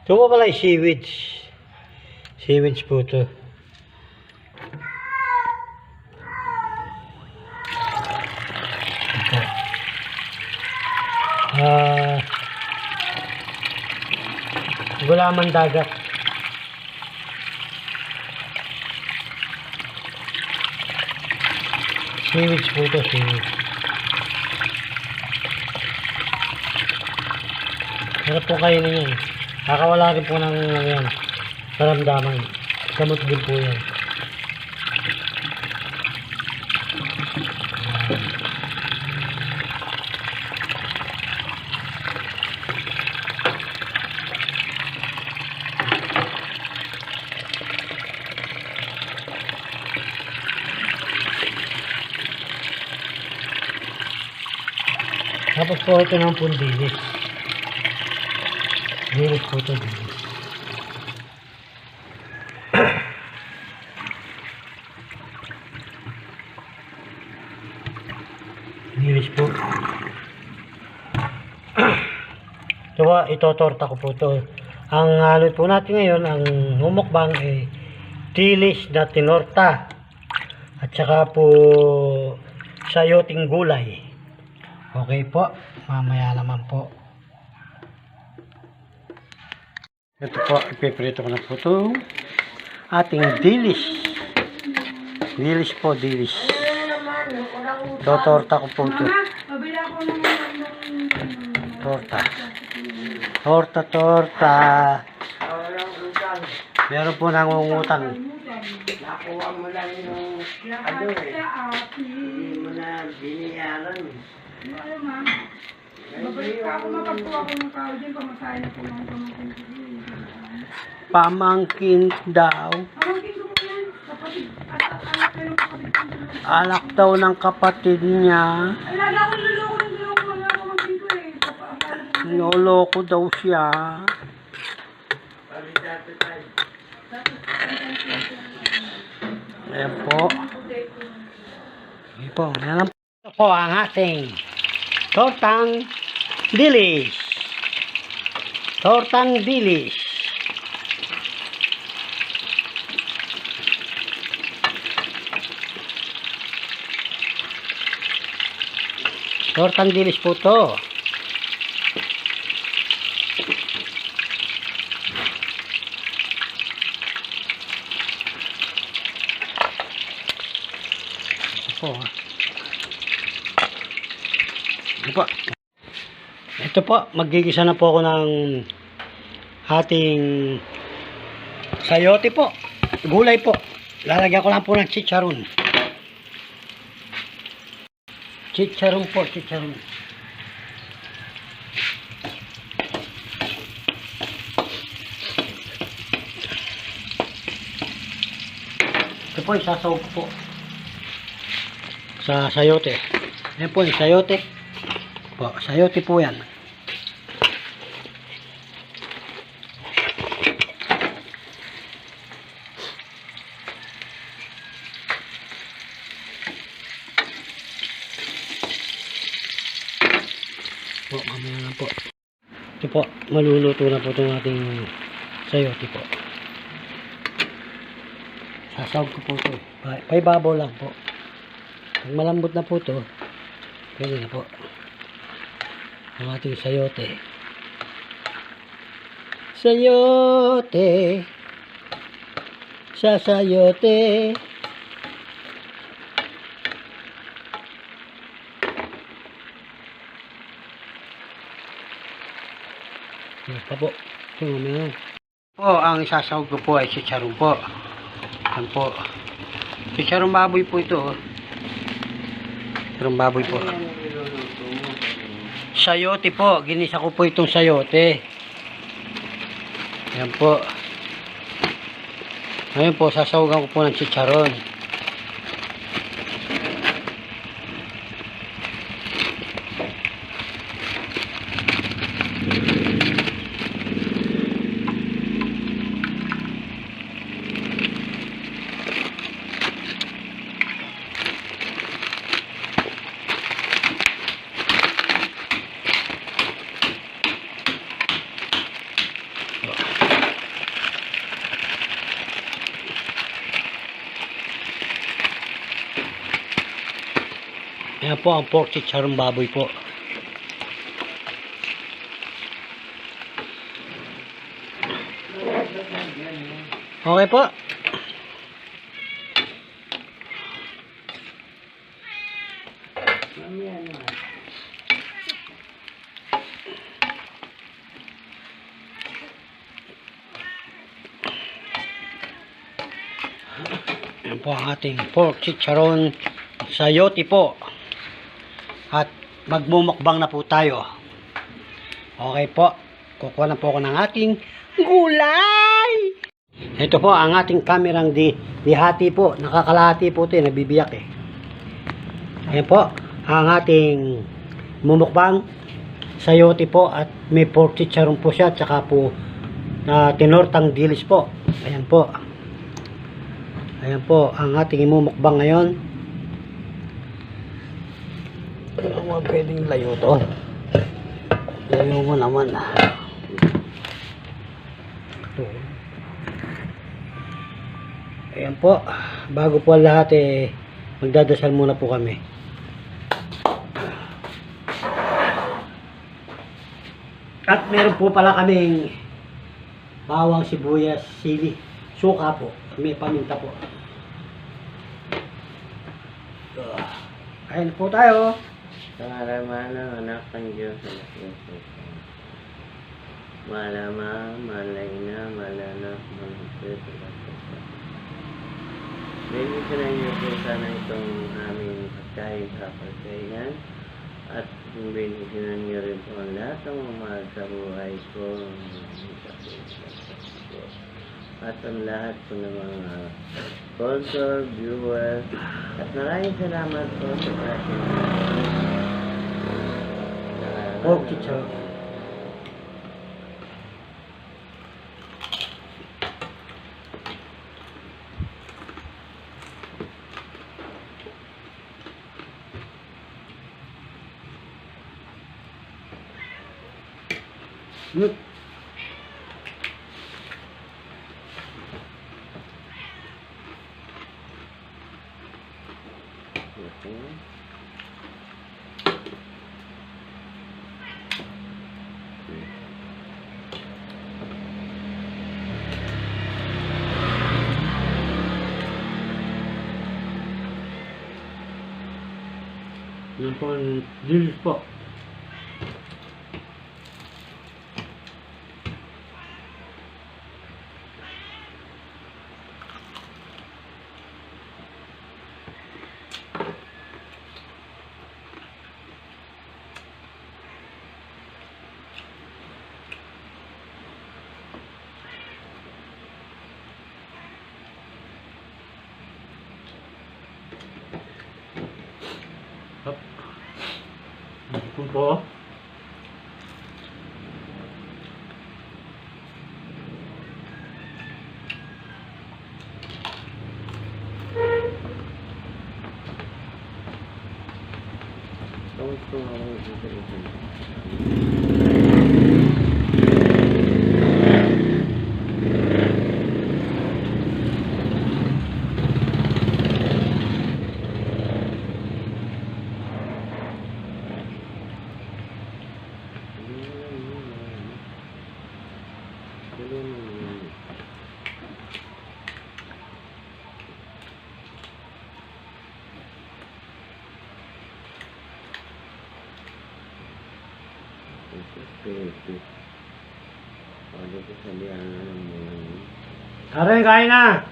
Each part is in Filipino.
Ito po pala yung seaweeds. Seaweeds po ito. Gulaman dagat. Seaweeds po ito, seaweeds. Sarap po kayo na yan. Nakawala rin po ng yan, karamdaman. Gamot din po yan. Tapos po ito ng pundilis. Dilis po ito, dilis. Dilis po. Ito torta ko po ito. Ang haluin po natin ngayon, ang mumukbang ay dilis na tinorta. At saka po sayoting gulay. Okay po, mamaya naman po. Ito po, ipiprito ko na po ito. Ating dilis. Dilis po, dilis. Ito, torta ko po ito. Torta. Torta, torta. Meron po nangungutang. Nakuha mo lang yung ano eh. Hindi mo na biniyaran. Babalik pa ako, mapagpuwa ko ng kao dyan, pamasahin na po ng pamangkin ko. Pamangkin daw. Pamangkin ko po yan, kapatid, anak kayo ng kapatid ko. Anak daw ng kapatid niya. Ay, lala ko niloloko ng dalawa ko mga pamangkin ko eh. Noloko daw siya. Ayan po. Ayan po. Ayan po ang ating tortang dilis. Tortang dilis. Tortang dilis po to. Ito po, magigisa na po ako ng ating sayote po. Gulay po. Lalagyan ko lang po ng chicharon. Chicharon po, chicharon. Ito po, isasawag ko po sa sayote. Ayan po yung sayote. Po, sayote po yan. Po, mamaya na po. Ito po, maluluto na po itong ating sayote po. Sasawag ko po ito. Paibabaw lang po. Pag malambot na po ito, pwede na po. Ang ating sayote. Sayote. Sa sayote. Pa po. Ito mamaya. Po, ang isasawag ko po ay chicharon po. Yan po. Chicharon baboy po ito. Chicharon baboy po. Sayote po. Ginisa ko po itong sayote. Yan po. Ngayon po, sasawagan ko po ng chicharon. Ayan po ang pork chicharong baboy po. Okay po. Mamaya na. Ayan po ang ating pork chicharon sayote po. At magmumukbang na po tayo. Okay po. Kukuha na po ako ng ating gulay. Ito po ang ating kamerang dihati po. Nakakalahati po ito. Nabibiyak eh. Ayan po. Ang ating mumukbang sayote po. At may pork chicharon po siya. Tsaka po tinortang dilis po. Ayan po. Ayan po ang ating imumukbang ngayon. Ano mo pwedeng layo to? Layo mo naman. Ayan po. Bago po ang lahat magdadasal muna po kami. At meron po pala kaming bawang, sibuyas, sili, suka po. May paminta po. Ayan po tayo. Sa haraman ng anak ng Diyos na Kristo. Malama, malay na, malanak, malapit, malapit. Bigyan niyo po sana itong aming pagkain sa pagkainan. At bigyan niyo rin po ang lahat ng mga mahal sa buhay ko. At ang lahat po ng mga sponsor, viewers. At maraming salamat po sa ating Pork chicharon. Yan po ang dilis po. Hop. Ito po. Aray, kain na!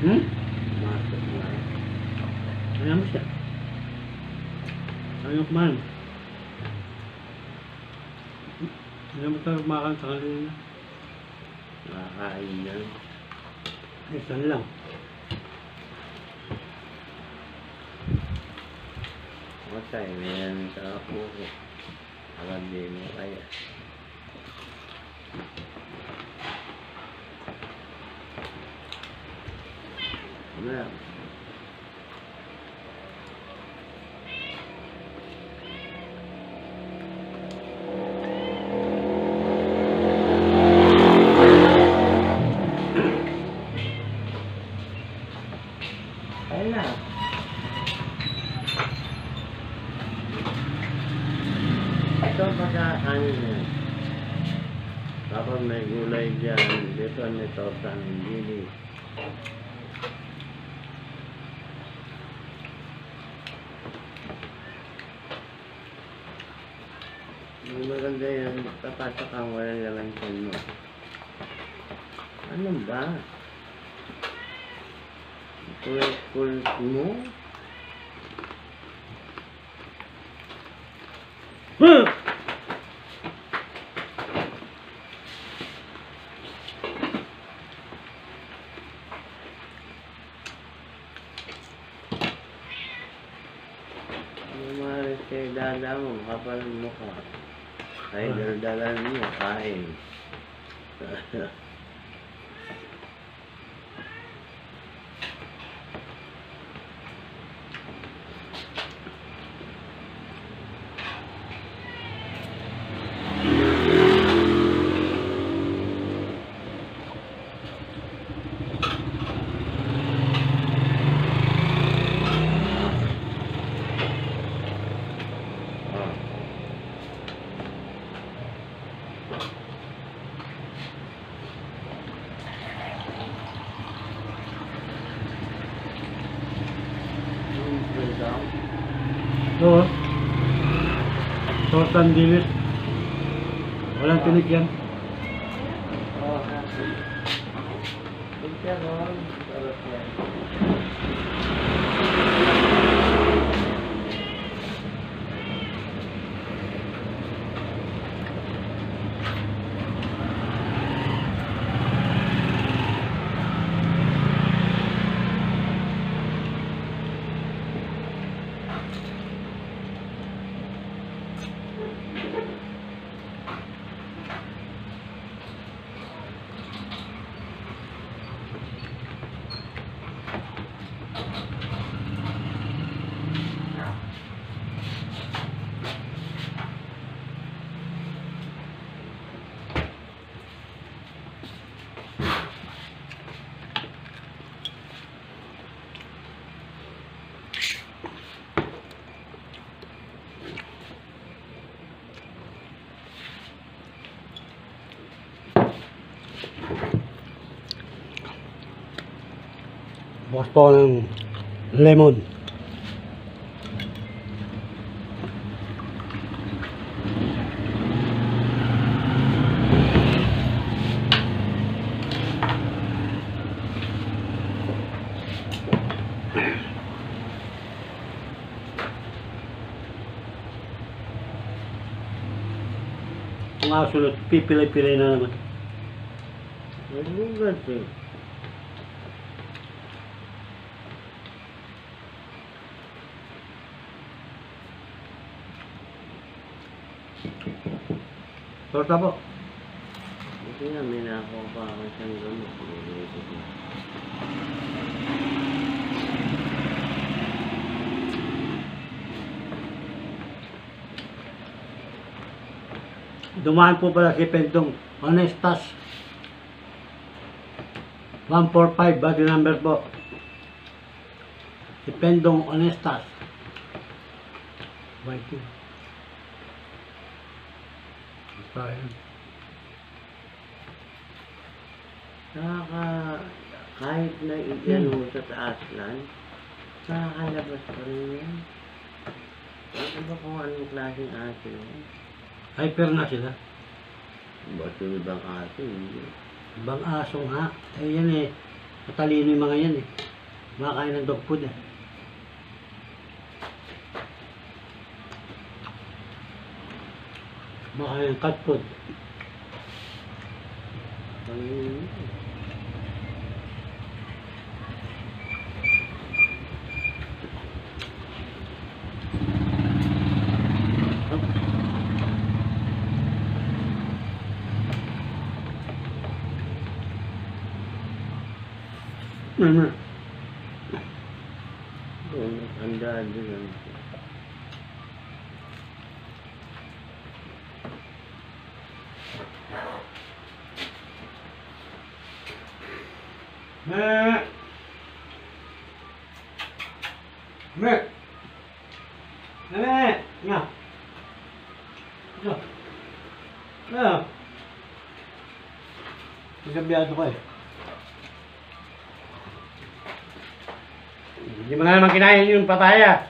Hmm? Ayaw mo siya. Ayaw kumain. Ayaw mo tayo kumakan sa kanina. Nakakain na. Isa lang. Matay, mayan sa ako. Alam din mo kaya. Wala. Ayun na. Ito ang pagkakanin niya. Kapag may gulay dyan, dito may torta ng dili. Yung maganda yan, papasok ang walang laman mo. Ano ba? Kulit mo? Lumaris kay dada mo, kapal mo ka. Ay, daldalan mo, kain. Oo. Tortang dilis. Walang tinik yan. Bukas po ng lemon. Ang asulot, pipilay-pilay na naman. Nagugat eh. Torta po. Buti nga, may nakakuha pa ako siyang gamot. Nilito ko. Dumaan po pala si Pentong Honestas 145 body number po. Si Pendong Honestas Viking. Kahit na iyan sa taas lang, nakakalabas pa rin yan. Ano ba kung anong klaseng aso yun? Hyper na sila. Ba't yung ibang aso? Hindi. Ibang aso nga. Eh yan eh. Matalino yung mga yan eh. Makakain ng dog food eh. Makakain ng cat food. Panginoon. Ang daan din lang. Me. Me. Nga. Ano? Ano? Magabiyado ko eh. Hindi mo na naman kinain yung papaya.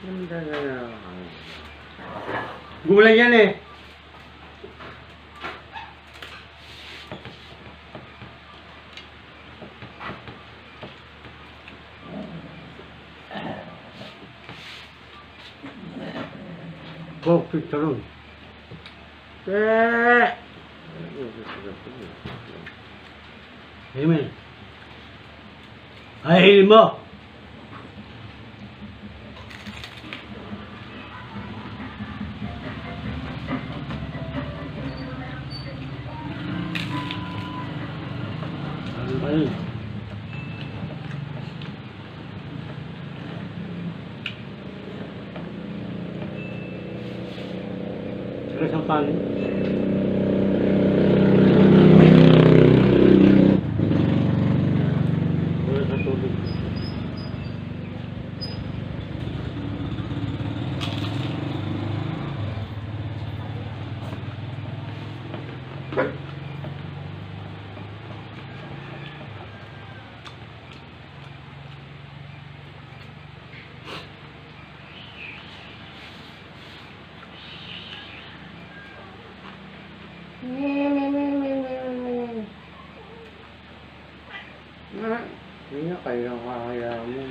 Ganda na. Gulay yan eh. Pork chicharron. Amen. Ay, mo. Ayun. Terus ang kanin. Wala sa tubig. Hindi na kayo nakakaya mo.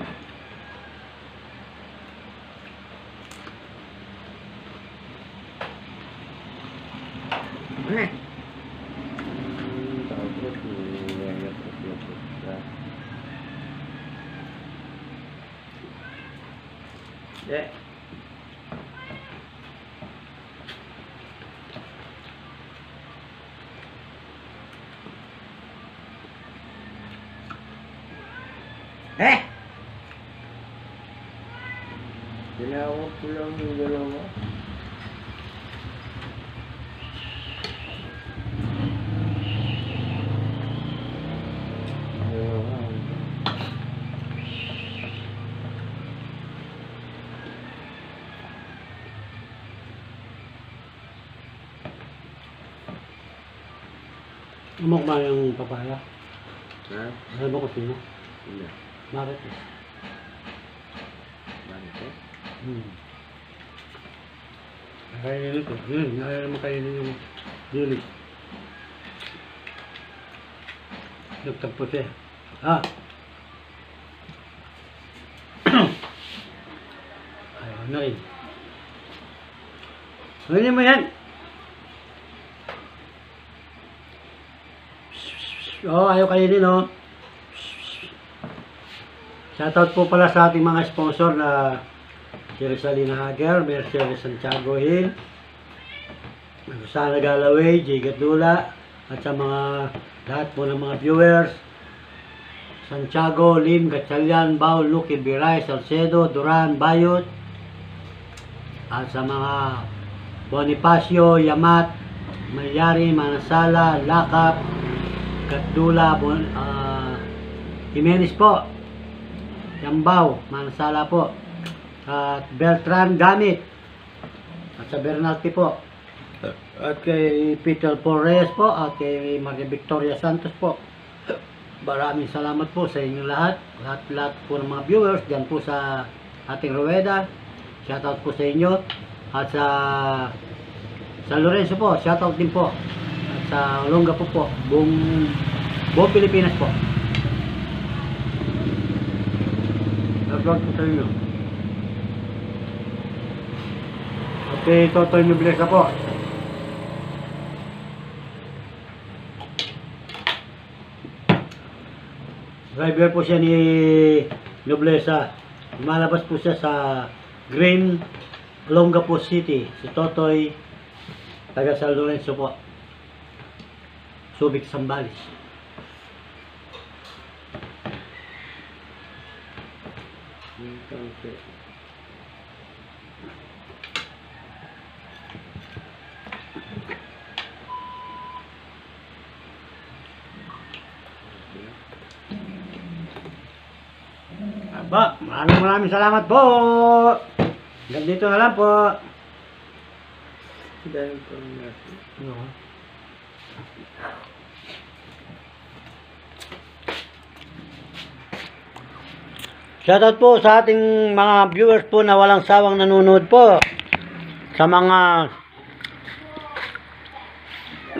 Tapos, nilagay-lapot-lapot ka. Tinawag ko lang yung dalawa. Umok ba yung papaya? Ha? Alam mo ko sino? Hindi. Bakit eh? Bakit eh? Nakainin ito. Ayaw naman kainin yung dilis. Nagtagpo siya. Ayaw na rin. Kainin mo yan! Ayaw kainin oh. Shoutout po pala sa ating mga sponsor na si Rizalina Hager, Mercedes Santiago Hill, Susana Galaway, Jay Gatdula, at sa mga lahat po ng mga viewers, Santiago, Lim, Gatchalian, Bao, Luki, Biray, Salcedo, Duran, Bayot, at sa mga Bonifacio, Yamat, Malyari, Manasala, Lakap, Gatdula, Jimenez po, Yambao, Manasala po, at Beltran Gamit, at sa Bernalti po, at kay Peter Porres po, at kay Maria Victoria Santos po. Maraming salamat po sa inyong lahat, lahat po ng mga viewers dyan po sa ating Rueda. Shoutout po sa inyo, at sa San Lorenzo po, shoutout din po, at sa Olongapo po, buong Pilipinas po. Shoutout po sa inyo. Okay, Totoy Noblesa po. Driver po siya ni Noblesa. Lumalabas po siya sa Green, Olongapo City. Si Totoy, taga San Lorenzo po. Subic, Sambales. Ba, maraming salamat po. Hanggang dito na lang po. Dahil po natin. Shoutout po sa ating mga viewers po na walang sawang nanonood po. Sa mga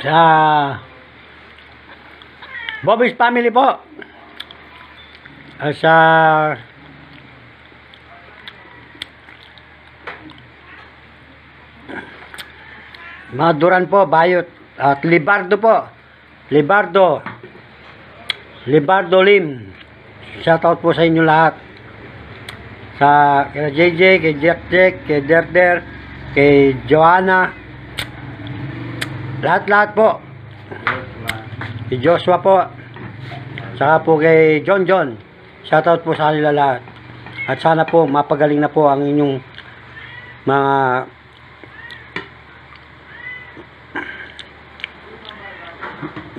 sa Bobby's family po. Sa mga Duran po, Bayot at Libardo po. Libardo Lim. Shoutout po sa inyo lahat. Sa kay JJ, kay Jack, kay Derder, kay Joanna. Lahat po. Kay Joshua po. Saka po kay John. Shoutout po sa kanila lahat. At sana po mapagaling na po ang inyong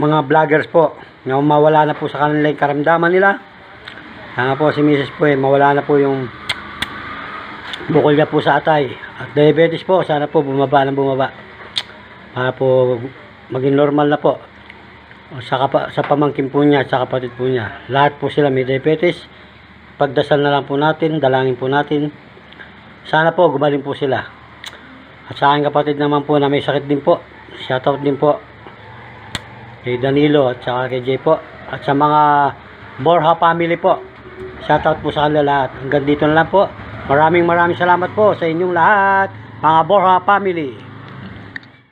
mga vloggers po na mawala na po sa kanila yung karamdaman nila. Sana po si Mrs. po mawala na po yung bukol niya po sa atay. At diabetes po, sana po bumaba. Para po maging normal na po. Sa pamangkin po niya at sa kapatid po niya. Lahat po sila may diabetes. Pagdasal na lang po natin, dalangin po natin. Sana po gumaling po sila. At sa aking kapatid naman po na may sakit din po. Shoutout din po kay Danilo at saka kay Jay po. At sa mga Borja family po. Shoutout po sa kanila lahat. Hanggang dito na lang po. Maraming salamat po sa inyong lahat, mga Borja family.